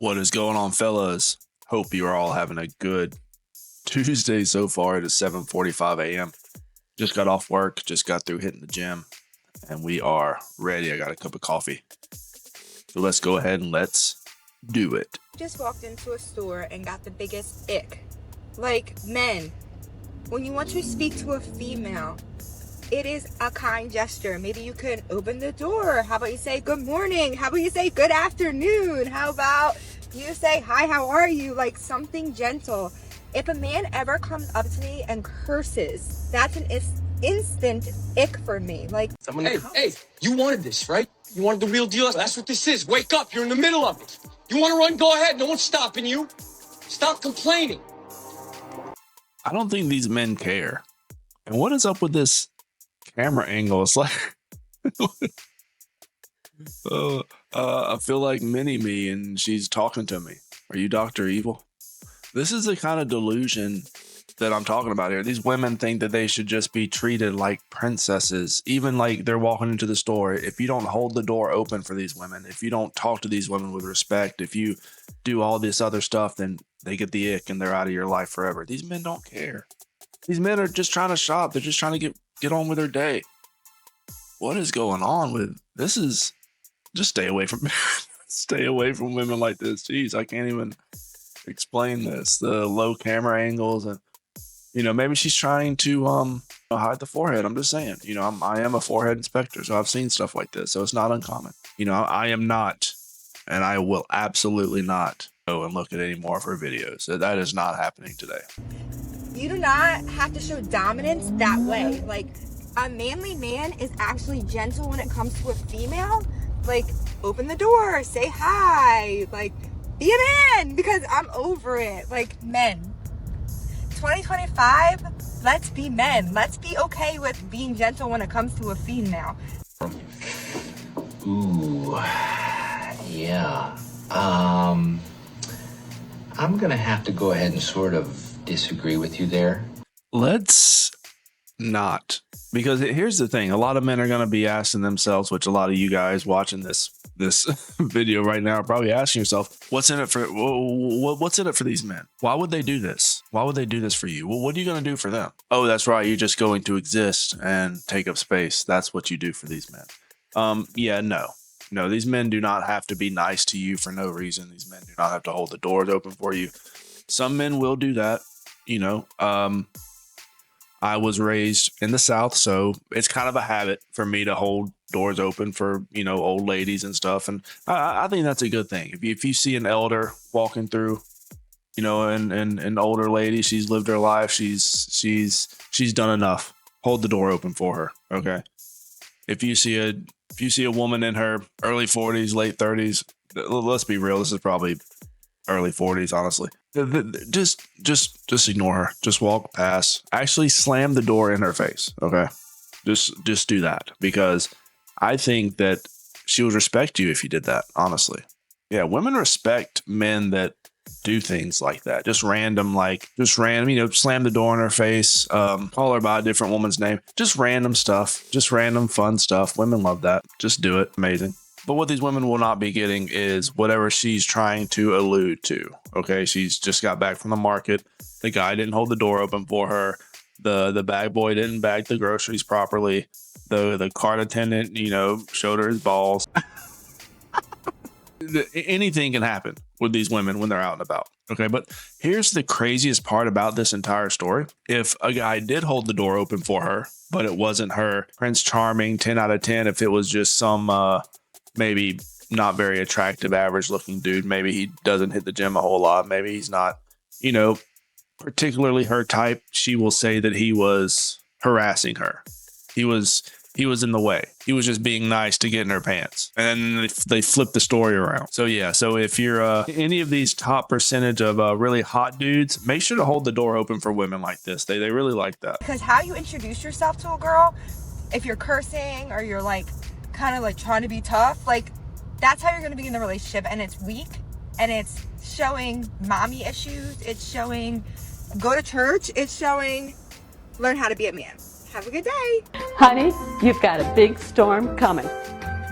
What is going on, fellas? Hope you are all having a good Tuesday so far. It is 7:45 a.m. Just got off work, just got through hitting the gym, and we are ready. I got a cup of coffee. So let's go ahead and let's do it. Just walked into a store and got the biggest ick. Like, men, when you want to speak to a female, it is a kind gesture. Maybe you could open the door. How about you say good morning? How about you say good afternoon? How about you say hi, how are you? Like something gentle. If a man ever comes up to me and curses, that's an instant ick for me. Like, Hey, you wanted this, right? You wanted the real deal. That's what this is. Wake up. You're in the middle of it. You want to run? Go ahead. No one's stopping you. Stop complaining. I don't think these men care. And what is up with this camera angle? It's like, I feel like Mini-Me and she's talking to me. Are you Dr. Evil? This is the kind of delusion that I'm talking about here. These women think that they should just be treated like princesses, even like they're walking into the store. If you don't hold the door open for these women, if you don't talk to these women with respect, if you do all this other stuff, then they get the ick and they're out of your life forever. These men don't care. These men are just trying to shop. They're just trying to get on with their day. What is going on with this? Is just stay away from stay away from women like this. Jeez, I can't even explain this. The low camera angles, and maybe she's trying to hide the forehead. I'm just saying, I am a forehead inspector, so I've seen stuff like this, so it's not uncommon. I am not, and I will absolutely not go and look at any more of her videos. So that is not happening today. you do not have to show dominance that way. Like, a manly man is actually gentle when it comes to a female. Like, open the door, say hi, like, be a man, because I'm over it. Like, men. 2025, let's be men. Let's be okay with being gentle when it comes to a female. Ooh, yeah. I'm gonna have to go ahead and sort of disagree with you there. Let's not, because here's the thing. A lot of men are going to be asking themselves, which a lot of you guys watching this video right now are probably asking yourself, what's in it for these men? Why would they do this? Why would they do this for you? Well, what are you going to do for them? Oh, that's right. You're just going to exist and take up space. That's what you do for these men. No, these men do not have to be nice to you for no reason. These men do not have to hold the doors open for you. Some men will do that. I was raised in the South, so it's kind of a habit for me to hold doors open for, old ladies and stuff. And I think that's a good thing. If you see an elder walking through, and an older lady, she's lived her life. She's done enough. Hold the door open for her. Okay. If you see a woman in her early 40s, late 30s, let's be real. This is probably early 40s, honestly. Just ignore her. Just walk past. Actually slam the door in her face. Okay. Just do that, because I think that she would respect you if you did that, honestly. Yeah, women respect men that do things like that. Just random, slam the door in her face, call her by a different woman's name. Just random stuff. Just random fun stuff. Women love that. Just do it. Amazing. But what these women will not be getting is whatever she's trying to allude to. Okay, she's just got back from the market. The guy didn't hold the door open for her. The bag boy didn't bag the groceries properly. The cart attendant, showed her his balls. Anything can happen with these women when they're out and about. Okay, but here's the craziest part about this entire story. If a guy did hold the door open for her, but it wasn't her Prince Charming 10 out of 10, if it was just some maybe not very attractive, average looking dude. Maybe he doesn't hit the gym a whole lot. Maybe he's not, particularly her type. She will say that he was harassing her. He was in the way. He was just being nice to get in her pants. And then they flip the story around. So yeah. So if you're any of these top percentage of really hot dudes, make sure to hold the door open for women like this. They really like that. Because how you introduce yourself to a girl, if you're cursing or you're like kind of like trying to be tough, like that's how you're going to be in the relationship, and it's weak, and it's showing mommy issues, it's showing go to church, it's showing learn how to be a man. Have a good day. Honey, you've got a big storm coming.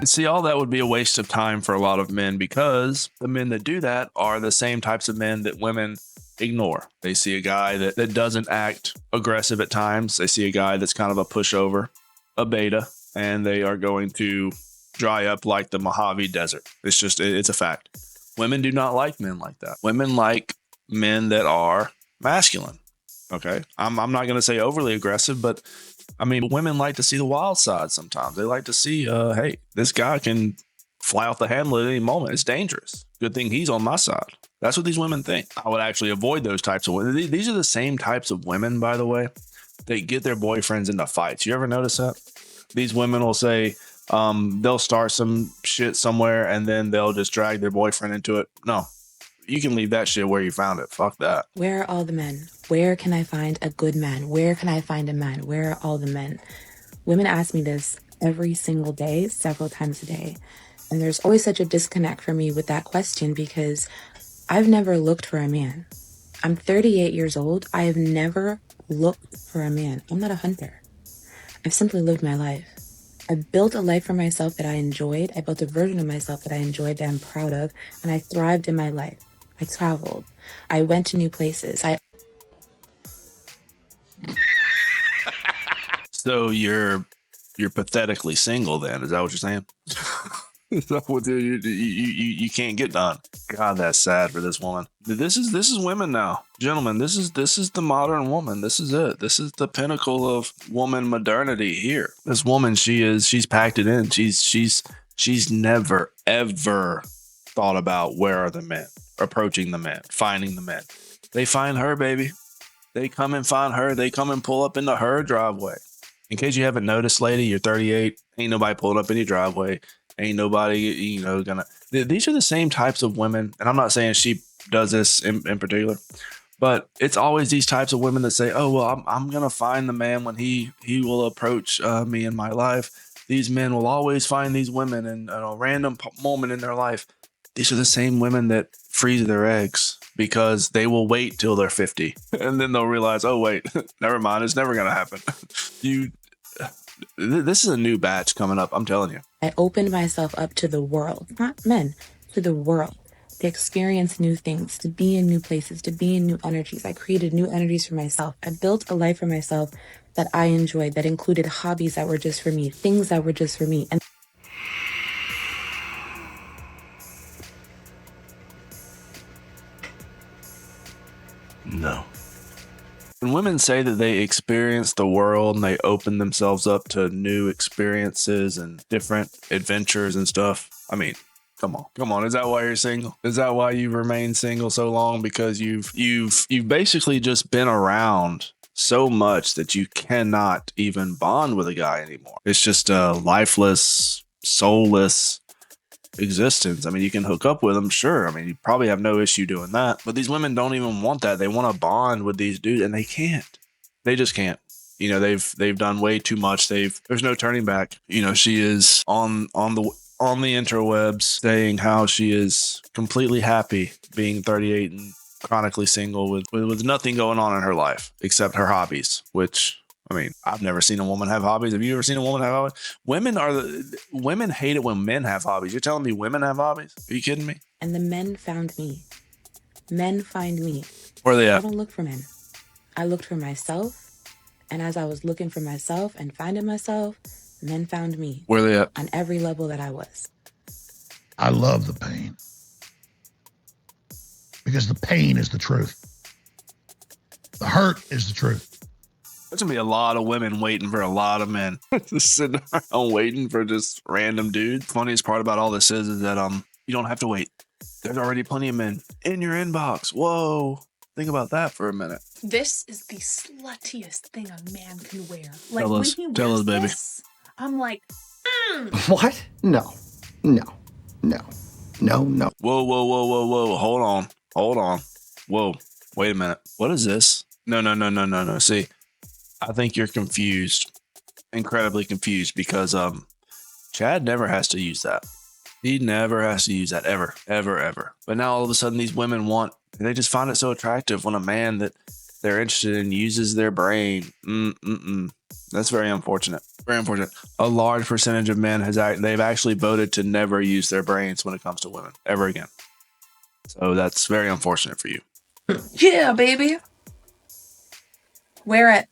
See, all that would be a waste of time for a lot of men, because the men that do that are the same types of men that women ignore. They see a guy that doesn't act aggressive at times. They see a guy that's kind of a pushover, a beta, and they are going to dry up like the Mojave Desert. It's a fact. Women do not like men like that. Women like men that are masculine. Okay. I'm not going to say overly aggressive, but I mean, women like to see the wild side sometimes. They like to see, hey, this guy can fly off the handle at any moment. It's dangerous. Good thing he's on my side. That's what these women think. I would actually avoid those types of women. These are the same types of women, by the way, that get their boyfriends into fights. You ever notice that? These women will say, they'll start some shit somewhere and then they'll just drag their boyfriend into it. No, you can leave that shit where you found it. Fuck that. Where are all the men? Where can I find a good man? Where can I find a man? Where are all the men? Women ask me this every single day, several times a day. And there's always such a disconnect for me with that question, because I've never looked for a man. I'm 38 years old. I have never looked for a man. I'm not a hunter. I've simply lived my life. I built a life for myself that I enjoyed. I built a version of myself that I enjoyed, that I'm proud of, and I thrived in my life. I traveled. I went to new places. So you're pathetically single then? Is that what you're saying? Is that what you can't get done? God, that's sad for this woman. This is women now, gentlemen. This is the modern woman. This is it. This is the pinnacle of woman modernity here. This woman, she's packed it in. She's never ever thought about where are the men, approaching the men, finding the men. They find her, baby. They come and find her. They come and pull up into her driveway. In case you haven't noticed, lady, you're 38. Ain't nobody pulling up in your driveway. Ain't nobody, gonna. These are the same types of women. And I'm not saying she does this in particular, but it's always these types of women that say, oh, well, I'm going to find the man when he will approach me in my life. These men will always find these women in a random moment in their life. These are the same women that freeze their eggs because they will wait till they're 50 and then they'll realize, oh, wait, never mind. It's never going to happen. This is a new batch coming up. I'm telling you. I opened myself up to the world, not men, to the world, to experience new things, to be in new places, to be in new energies. I created new energies for myself. I built a life for myself that I enjoyed, that included hobbies that were just for me, things that were just for me. And no. When women say that they experience the world and they open themselves up to new experiences and different adventures and stuff, I mean, come on. Is that why you're single? Is that why you've remained single so long? Because you've basically just been around so much that you cannot even bond with a guy anymore. It's just a lifeless, soulless existence. I mean, you can hook up with them, sure. I mean, you probably have no issue doing that. But these women don't even want that. They want to bond with these dudes, and they can't. They just can't. They've done way too much. There's no turning back. She is on the interwebs saying how she is completely happy being 38 and chronically single with nothing going on in her life except her hobbies, which, I mean, I've never seen a woman have hobbies. Have you ever seen a woman have hobbies? Women hate it when men have hobbies. You're telling me women have hobbies? Are you kidding me? And the men found me. Men find me. Where are they at? I don't look for men. I looked for myself. And as I was looking for myself and finding myself, men found me. Where are they at? On every level that I was. I love the pain. Because the pain is the truth. The hurt is the truth. There's gonna be a lot of women waiting for a lot of men. Just sitting around waiting for just random dudes. Funniest part about all this is that you don't have to wait. There's already plenty of men in your inbox. Whoa. Think about that for a minute. This is the sluttiest thing a man can wear. Like Tell when us. he wears Tell us, baby. this, I'm like, What? No. Whoa. Hold on. Whoa. Wait a minute. What is this? No. See, I think you're confused. Incredibly confused because Chad never has to use that. He never has to use that ever. But now all of a sudden these women they just find it so attractive when a man that they're interested in uses their brain. That's very unfortunate. Very unfortunate. A large percentage of men they've actually voted to never use their brains when it comes to women ever again. So that's very unfortunate for you. Yeah, baby. Wear it.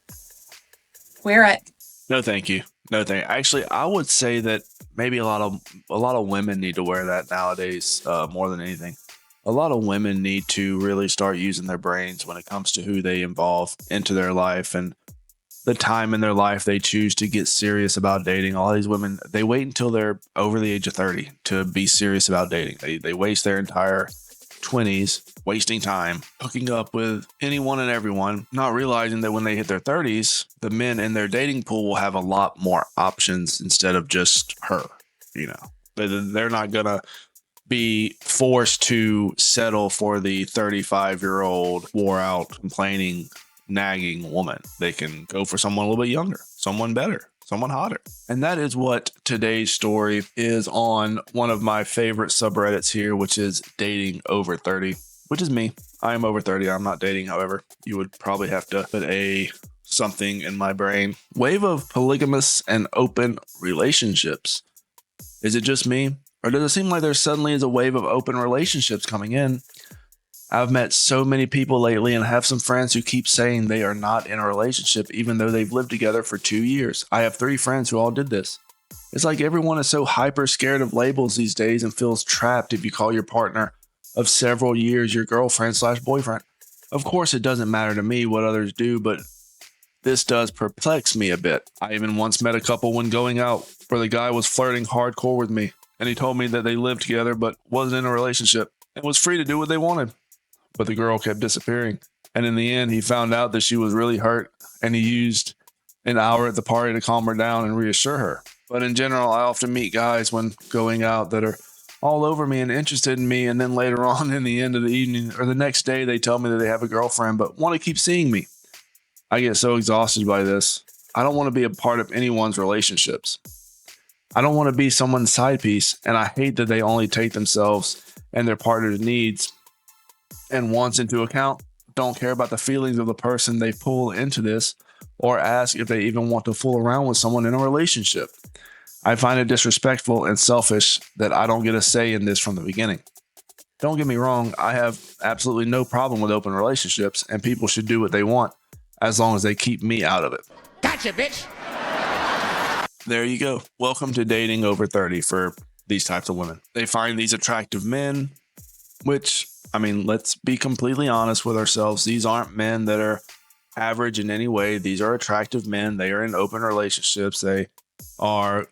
Wear it. No, thank you. No, thank you. Actually, I would say that maybe a lot of women need to wear that nowadays more than anything. A lot of women need to really start using their brains when it comes to who they involve into their life and the time in their life they choose to get serious about dating. All these women, they wait until they're over the age of 30 to be serious about dating. They waste their entire 20s wasting time hooking up with anyone and everyone, not realizing that when they hit their 30s, the men in their dating pool will have a lot more options instead of just her. They're not gonna be forced to settle for the 35-year-old wore out complaining nagging woman. They can go for someone a little bit younger, someone better, someone hotter. And that is what today's story is on one of my favorite subreddits here, which is dating over 30, which is me. I am over 30. I'm not dating. However, you would probably have to put something in my brain. Wave of polygamous and open relationships. Is it just me? Or does it seem like there suddenly is a wave of open relationships coming in? I've met so many people lately and have some friends who keep saying they are not in a relationship even though they've lived together for 2 years. I have 3 friends who all did this. It's like everyone is so hyper scared of labels these days and feels trapped if you call your partner of several years your girlfriend/boyfriend. Of course, it doesn't matter to me what others do, but this does perplex me a bit. I even once met a couple when going out where the guy was flirting hardcore with me and he told me that they lived together but wasn't in a relationship and was free to do what they wanted. But the girl kept disappearing. And in the end, he found out that she was really hurt and he used an hour at the party to calm her down and reassure her. But in general, I often meet guys when going out that are all over me and interested in me. And then later on in the end of the evening or the next day, they tell me that they have a girlfriend but want to keep seeing me. I get so exhausted by this. I don't want to be a part of anyone's relationships. I don't want to be someone's side piece. And I hate that they only take themselves and their partner's needs and wants into account, don't care about the feelings of the person they pull into this, or ask if they even want to fool around with someone in a relationship. I find it disrespectful and selfish that I don't get a say in this from the beginning. Don't get me wrong, I have absolutely no problem with open relationships, and people should do what they want as long as they keep me out of it. Gotcha, bitch. There you go. Welcome to dating over 30 for these types of women. They find these attractive men, which, I mean, let's be completely honest with ourselves. These aren't men that are average in any way. These are attractive men. They are in open relationships. They are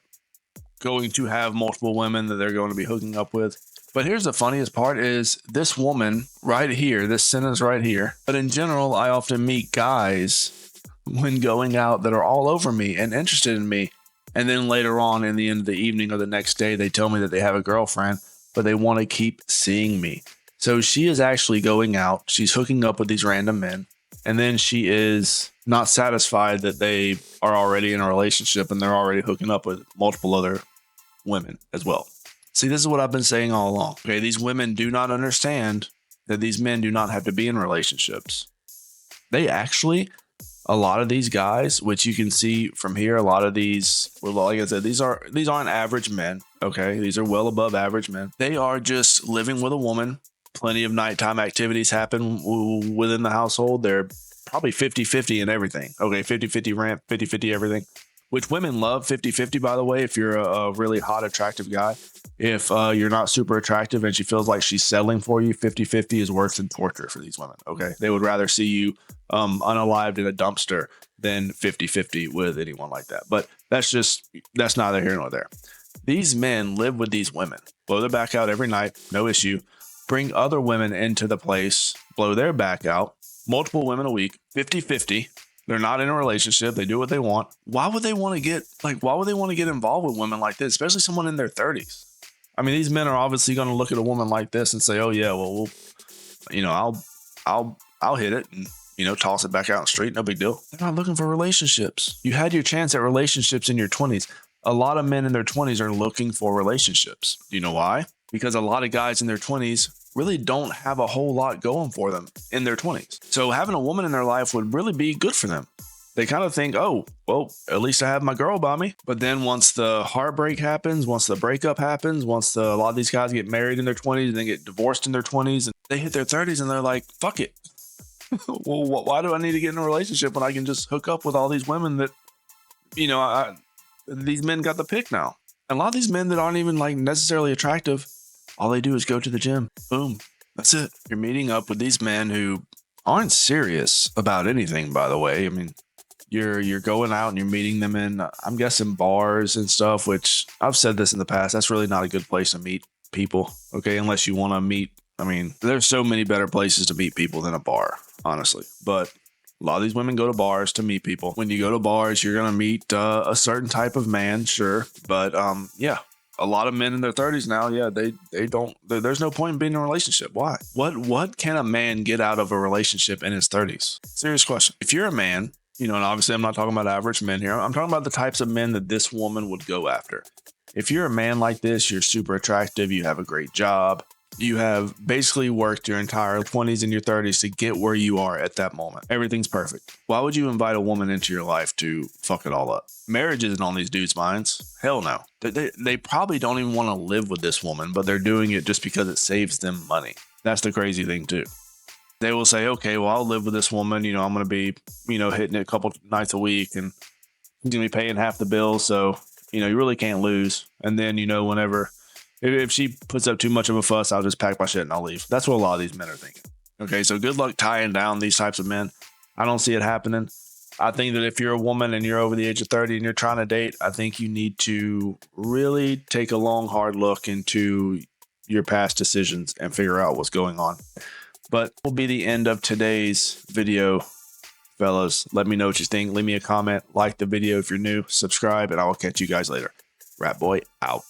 going to have multiple women that they're going to be hooking up with. But here's the funniest part is this woman right here, this sentence right here. But in general, I often meet guys when going out that are all over me and interested in me. And then later on in the end of the evening or the next day, they tell me that they have a girlfriend, but they want to keep seeing me. So she is actually going out. She's hooking up with these random men. And then she is not satisfied that they are already in a relationship and they're already hooking up with multiple other women as well. See, this is what I've been saying all along. Okay, these women do not understand that these men do not have to be in relationships. They actually, a lot of these guys, which you can see from here, a lot of these, well, like I said, these aren't average men. Okay, these are well above average men. They are just living with a woman. Plenty of nighttime activities happen within the household. They're probably 50-50 in everything. Okay, 50-50 rent, 50-50 everything. Which women love 50-50, by the way, if you're a really hot, attractive guy. If you're not super attractive and she feels like she's settling for you, 50-50 is worse than torture for these women. Okay, they would rather see you unalived in a dumpster than 50-50 with anyone like that. But that's neither here nor there. These men live with these women, blow their back out every night, no issue. Bring other women into the place, blow their back out, multiple women a week, 50-50. They're not in a relationship. They do what they want. Why would they want to get involved with women like this, especially someone in their 30s? I mean, these men are obviously going to look at a woman like this and say, oh yeah, well, I'll hit it and, toss it back out on the street. No big deal. They're not looking for relationships. You had your chance at relationships in your 20s. A lot of men in their 20s are looking for relationships. Do you know why? Because a lot of guys in their 20s really don't have a whole lot going for them in their 20s. So having a woman in their life would really be good for them. They kind of think, oh, well, at least I have my girl by me. But then once the heartbreak happens, once the breakup happens, a lot of these guys get married in their 20s and then get divorced in their 20s, and they hit their 30s and they're like, fuck it. Well, why do I need to get in a relationship when I can just hook up with all these women that, these men got the pick now. And a lot of these men that aren't even like necessarily attractive, all they do is go to the gym. Boom. That's it. You're meeting up with these men who aren't serious about anything, by the way. I mean, you're going out and you're meeting them in, I'm guessing, bars and stuff, which I've said this in the past. That's really not a good place to meet people. Okay. Unless you want to meet, I mean, there's so many better places to meet people than a bar, honestly. But a lot of these women go to bars to meet people. When you go to bars, you're going to meet a certain type of man, sure. But yeah, a lot of men in their 30s now, yeah, they don't, there's no point in being in a relationship. Why? What can a man get out of a relationship in his 30s? Serious question. If you're a man, and obviously I'm not talking about average men here. I'm talking about the types of men that this woman would go after. If you're a man like this, you're super attractive, you have a great job, you have basically worked your entire 20s and your 30s to get where you are at that moment. Everything's perfect. Why would you invite a woman into your life to fuck it all up? Marriage isn't on these dudes' minds. Hell no. They probably don't even want to live with this woman, but they're doing it just because it saves them money. That's the crazy thing too. They will say, okay, well, I'll live with this woman. I'm going to be, hitting it a couple nights a week and he's going to be paying half the bill. So, you really can't lose. And then, whenever, if she puts up too much of a fuss, I'll just pack my shit and I'll leave. That's what a lot of these men are thinking. Okay, so good luck tying down these types of men. I don't see it happening. I think that if you're a woman and you're over the age of 30 and you're trying to date, I think you need to really take a long, hard look into your past decisions and figure out what's going on. But will be the end of today's video, fellas. Let me know what you think. Leave me a comment, like the video if you're new, subscribe, and I will catch you guys later. Rat Boy out.